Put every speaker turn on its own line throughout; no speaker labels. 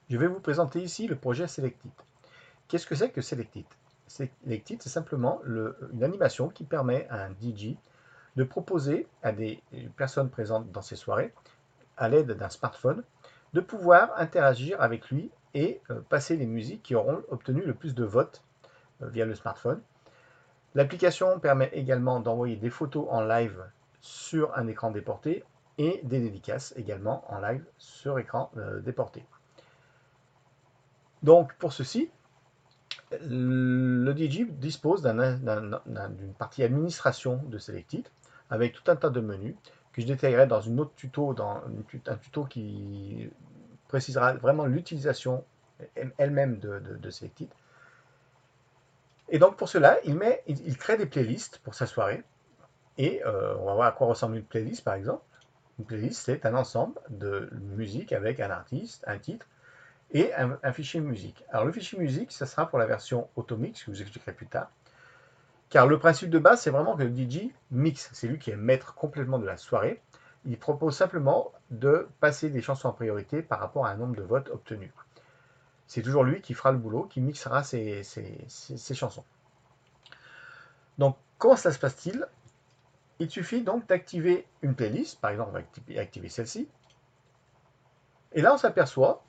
Je vais vous présenter ici le projet Selectit. Qu'est-ce que c'est que Selectit? Selectit, c'est simplement une animation qui permet à un DJ de proposer à des personnes présentes dans ses soirées, à l'aide d'un smartphone, de pouvoir interagir avec lui et passer les musiques qui auront obtenu le plus de votes via le smartphone. L'application permet également d'envoyer des photos en live sur un écran déporté et des dédicaces également en live sur écran déporté. Donc pour ceci, le DJ dispose d'une partie administration de Selectit avec tout un tas de menus que je détaillerai dans une autre tuto, un tuto qui précisera vraiment l'utilisation elle-même de Selectit. Et donc pour cela, il crée des playlists pour sa soirée. Et on va voir à quoi ressemble une playlist par exemple. Une playlist, c'est un ensemble de musique avec un artiste, un titre et un fichier musique. Alors le fichier musique, ça sera pour la version Automix, que je vous expliquerai plus tard. Car le principe de base, c'est vraiment que le DJ mixe. C'est lui qui est maître complètement de la soirée. Il propose simplement de passer des chansons en priorité par rapport à un nombre de votes obtenus. C'est toujours lui qui fera le boulot, qui mixera ses chansons. Donc, comment cela se passe-t-il? Il suffit donc d'activer une playlist. Par exemple, on va activer celle-ci. Et là, on s'aperçoit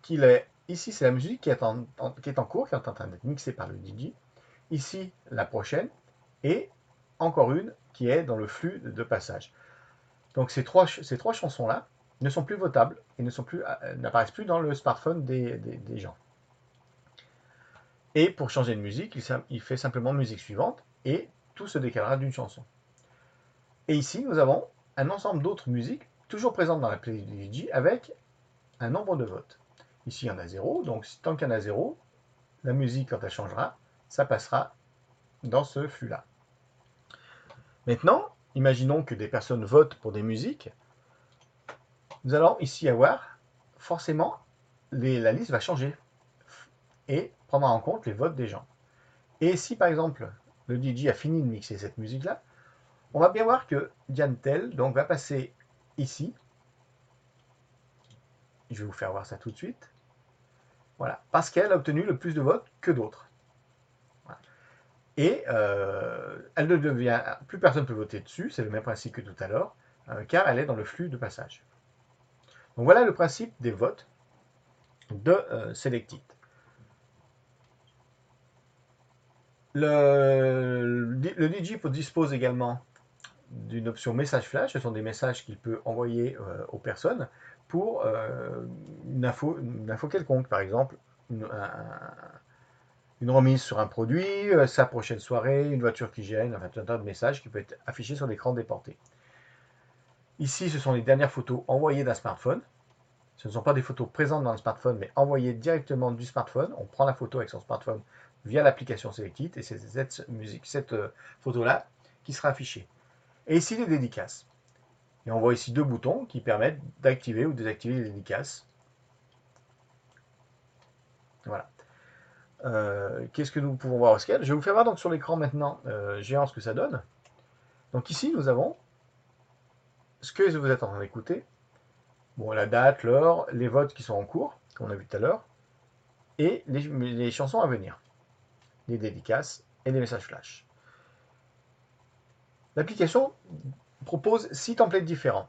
qu'il est... Ici, c'est la musique qui est en cours, qui est en train d'être mixée par le DJ. Ici, la prochaine. Et encore une qui est dans le flux de passage. Donc ces trois chansons-là ne sont plus votables et n'apparaissent plus dans le smartphone des gens. Et pour changer de musique, il fait simplement musique suivante et tout se décalera d'une chanson. Et ici, nous avons un ensemble d'autres musiques, toujours présentes dans la playlist du DJ, avec un nombre de votes. Ici, il y en a 0, donc tant qu'il y en a 0, la musique, quand elle changera, ça passera dans ce flux-là. Maintenant, imaginons que des personnes votent pour des musiques. Nous allons ici avoir, forcément, la liste va changer et prendre en compte les votes des gens. Et si, par exemple, le DJ a fini de mixer cette musique-là, on va bien voir que Diane Tell donc, va passer ici. Je vais vous faire voir ça tout de suite. Voilà, parce qu'elle a obtenu le plus de votes que d'autres. Voilà. Et elle ne devient... Plus personne ne peut voter dessus, c'est le même principe que tout à l'heure, car elle est dans le flux de passage. Donc voilà le principe des votes de Selectit. Le DJ dispose également d'une option message flash. Ce sont des messages qu'il peut envoyer aux personnes pour une info quelconque, par exemple une remise sur un produit, sa prochaine soirée, une voiture qui gêne, enfin tout un tas de messages qui peuvent être affichés sur l'écran déporté. Ici, ce sont les dernières photos envoyées d'un smartphone. Ce ne sont pas des photos présentes dans le smartphone, mais envoyées directement du smartphone. On prend la photo avec son smartphone via l'application Selectit, et c'est cette photo-là qui sera affichée. Et ici, les dédicaces. Et on voit ici deux boutons qui permettent d'activer ou désactiver les dédicaces. Voilà. Qu'est-ce que nous pouvons voir au scale? Je vais vous faire voir donc sur l'écran maintenant géant ce que ça donne. Donc ici, nous avons ce que vous êtes en train d'écouter. Bon, la date, l'heure, les votes qui sont en cours, qu'on a vu tout à l'heure, et les chansons à venir, les dédicaces et les messages flash. L'application propose 6 templates différents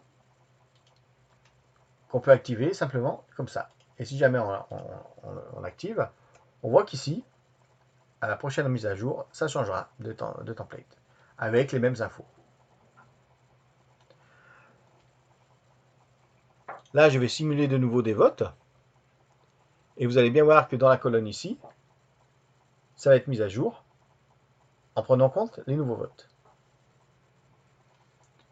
qu'on peut activer simplement comme ça. Et si jamais on active, on voit qu'ici, à la prochaine mise à jour, ça changera de template avec les mêmes infos. Là, je vais simuler de nouveau des votes. Et vous allez bien voir que dans la colonne ici, ça va être mis à jour en prenant en compte les nouveaux votes.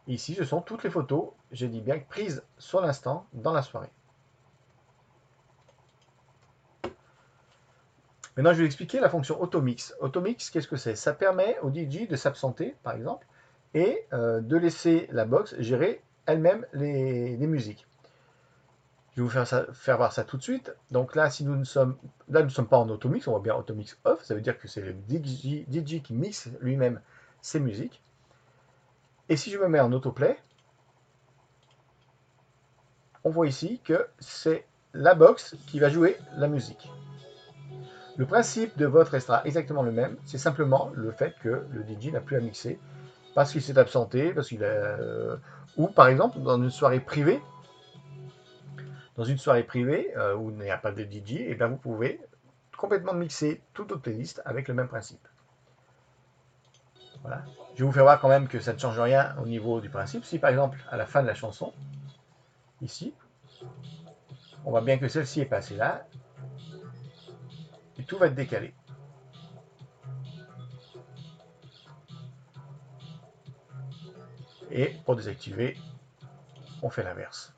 Ici, ce sont toutes les photos, je dis bien, prises sur l'instant dans la soirée. Maintenant, je vais expliquer la fonction Automix. Automix, qu'est-ce que c'est? Ça permet au DJ de s'absenter, par exemple, et de laisser la box gérer elle-même les musiques. Je vais vous faire voir ça tout de suite. Donc là, si nous ne sommes, là, nous ne sommes pas en Automix, on voit bien Automix off, ça veut dire que c'est le DJ qui mixe lui-même ses musiques. Et si je me mets en autoplay, on voit ici que c'est la box qui va jouer la musique. Le principe de vote restera exactement le même, c'est simplement le fait que le DJ n'a plus à mixer parce qu'il s'est absenté, parce qu'il a, ou par exemple dans une soirée privée, où il n'y a pas de DJ, et bien vous pouvez complètement mixer toute votre playlist avec le même principe. Voilà. Je vais vous faire voir quand même que ça ne change rien au niveau du principe. Si par exemple à la fin de la chanson, ici, on voit bien que celle-ci est passée là, et tout va être décalé. Et pour désactiver, on fait l'inverse.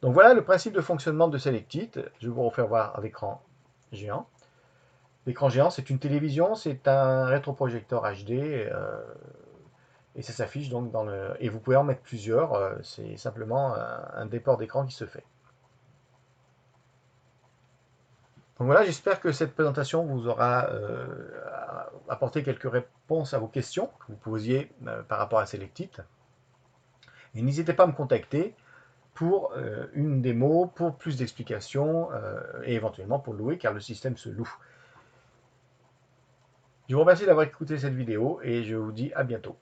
Donc voilà le principe de fonctionnement de Selectit. Je vais vous refaire voir à l'écran géant. L'écran géant, c'est une télévision, c'est un rétroprojecteur HD, et ça s'affiche donc dans le... Et vous pouvez en mettre plusieurs, c'est simplement un déport d'écran qui se fait. Donc voilà, j'espère que cette présentation vous aura apporté quelques réponses à vos questions que vous posiez par rapport à Selectit. Et n'hésitez pas à me contacter pour une démo, pour plus d'explications et éventuellement pour louer car le système se loue. Je vous remercie d'avoir écouté cette vidéo et je vous dis à bientôt.